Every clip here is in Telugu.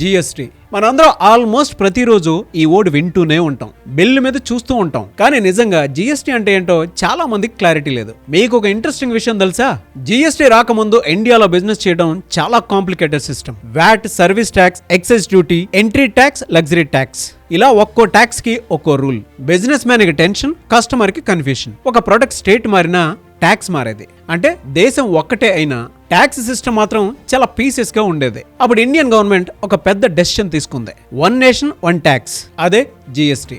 జిఎస్టీ. మనందరం ఆల్మోస్ట్ ప్రతిరోజు ఈ వర్డ్ వింటూనే ఉంటాం, బిల్లు మీద చూస్తూ ఉంటాం. కానీ నిజంగా జిఎస్టీ అంటే ఏంటో చాలా మందికి క్లారిటీ లేదు. మీకు ఒక ఇంట్రెస్టింగ్ విషయం తెలుసా? జిఎస్టీ రాకముందు ఇండియాలో బిజినెస్ చేయడం చాలా complicated system. VAT, service tax, excise duty, entry tax, luxury tax, ఇలా ఒక్కో ట్యాక్స్ కి ఒక్కో రూల్. బిజినెస్ మ్యాన్ కి టెన్షన్, కస్టమర్ కి కన్ఫ్యూషన్. ఒక ప్రొడక్ట్ స్టేట్ మారినా ట్యాక్స్ మారేది. అంటే దేశం ఒక్కటే అయినా ట్యాక్స్ సిస్టమ్ మాత్రం చాలా పీసెస్ గా ఉండేది. అప్పుడు ఇండియన్ గవర్నమెంట్ ఒక పెద్ద డెసిషన్ తీసుకుంది, వన్ నేషన్ వన్ ట్యాక్స్, అదే GST.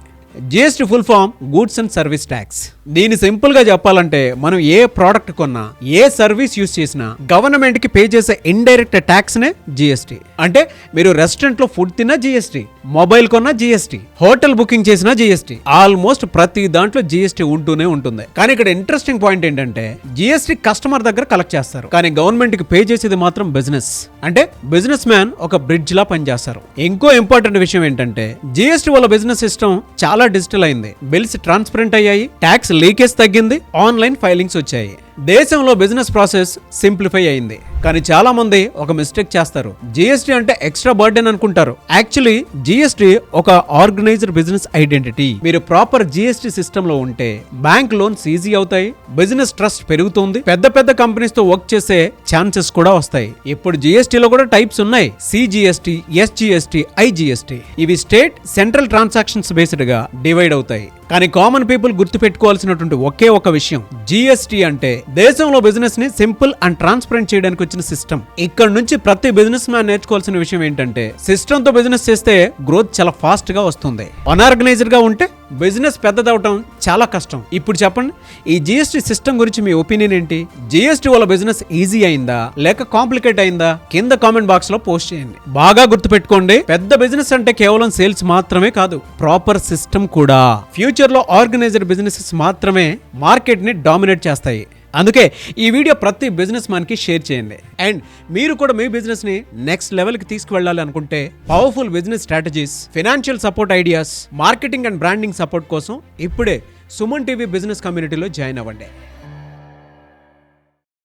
GST full form goods and service tax. దీని సింపుల్ గా చెప్పాలంటే మనం ఏ ప్రోడక్ట్ కొన్నా, ఏ సర్వీస్ యూజ్ చేసినా గవర్నమెంట్ కి పే చేసే ఇండైరెక్ట్ ట్యాక్స్ నే జిఎస్టీ. అంటే మీరు రెస్టారెంట్ లో ఫుడ్ తిన్నా జిఎస్టీ, మొబైల్ కొన్నా జిఎస్టీ, హోటల్ బుకింగ్ చేసినా జిఎస్టీ, ఆల్మోస్ట్ ప్రతి దాంట్లో జిఎస్టీ ఉంటూనే ఉంటుంది. కానీ ఇక్కడ ఇంట్రెస్టింగ్ పాయింట్ ఏంటంటే జిఎస్టీ కస్టమర్ దగ్గర కలెక్ట్ చేస్తారు, కానీ గవర్నమెంట్ కి పే చేసేది మాత్రం బిజినెస్. అంటే బిజినెస్ మ్యాన్ ఒక బ్రిడ్జ్ లా పనిచేస్తారు. ఇంకో ఇంపార్టెంట్ విషయం ఏంటంటే జిఎస్టీ వల్ల బిజినెస్ సిస్టమ్ చాలా డిజిటల్ అయింది. బిల్స్ ట్రాన్స్పరెంట్ అయ్యాయి, ట్యాక్స్ లీకేజ్ తగ్గింది, ఆన్లైన్ ఫైలింగ్స్ వచ్చాయి. దేశంలో బిజినెస్ ప్రాసెస్ సింప్లిఫై అయింది. కానీ చాలా మంది ఒక మిస్టేక్ చేస్తారు, జిఎస్టీ అంటే ఎక్స్ట్రా బర్డెన్ అనుకుంటారు. యాక్చువల్లీ జిఎస్టీ ఒక ఆర్గనైజ్డ్ బిజినెస్ ఐడెంటిటీ. మీరు ప్రాపర్ జిఎస్టీ సిస్టమ్ లో ఉంటే బ్యాంక్ లోన్స్ ఈజీ అవుతాయి, బిజినెస్ ట్రస్ట్ పెరుగుతుంది, పెద్ద పెద్ద కంపెనీస్ తో వర్క్ చేసే ఛాన్సెస్ కూడా వస్తాయి. ఇప్పుడు జిఎస్టీలో కూడా టైప్స్ ఉన్నాయి, సిజిఎస్టీ, ఎస్జిఎస్టీ, ఐజిఎస్టీ. ఇవి స్టేట్, సెంట్రల్ ట్రాన్సాక్షన్స్ బేస్డ్ గా డివైడ్ అవుతాయి. కానీ కామన్ పీపుల్ గుర్తు పెట్టుకోవాల్సినటువంటి ఒకే ఒక విషయం, జిఎస్టీ అంటే దేశంలో బిజినెస్ ని సింపుల్ అండ్ ట్రాన్స్పరెంట్ చేయడానికి వచ్చిన సిస్టమ్. ఇక్కడ నుంచి ప్రతి బిజినెస్ మ్యాన్ నేర్చుకోవాల్సిన విషయం ఏంటంటే సిస్టమ్ తో బిజినెస్ చేస్తే గ్రోత్ చాలా ఫాస్ట్ గా వస్తుంది. అనార్గనైజ్డ్ గా ఉంటే బిజినెస్ పెద్దదవటం చాలా కష్టం. ఇప్పుడు చెప్పండి, ఈ జిఎస్టీ సిస్టమ్ గురించి మీ ఒపీనియన్ ఏంటి? జిఎస్టీ వల్ల బిజినెస్ ఈజీ అయిందా లేక కాంప్లికేట్ అయిందా? కింద కామెంట్ బాక్స్ లో పోస్ట్ చేయండి. బాగా గుర్తుపెట్టుకోండి, పెద్ద బిజినెస్ అంటే కేవలం సేల్స్ మాత్రమే కాదు, ప్రాపర్ సిస్టమ్ కూడా. ఫ్యూచర్ లో ఆర్గనైజ్డ్ బిజినెసెస్ మాత్రమే మార్కెట్ ని డామినేట్ చేస్తాయి. అందుకే ఈ వీడియో ప్రతి బిజినెస్ మ్యాన్ కి షేర్ చేయండి. అండ్ మీరు కూడా మీ బిజినెస్ ని నెక్స్ట్ లెవెల్ కి తీసుకువెళ్ళాలి అనుకుంటే powerful business strategies, financial support ideas, marketing and branding support కోసం ఇప్పుడే సుమన్ టీవీ బిజినెస్ కమ్యూనిటీలో జాయిన్ అవ్వండి.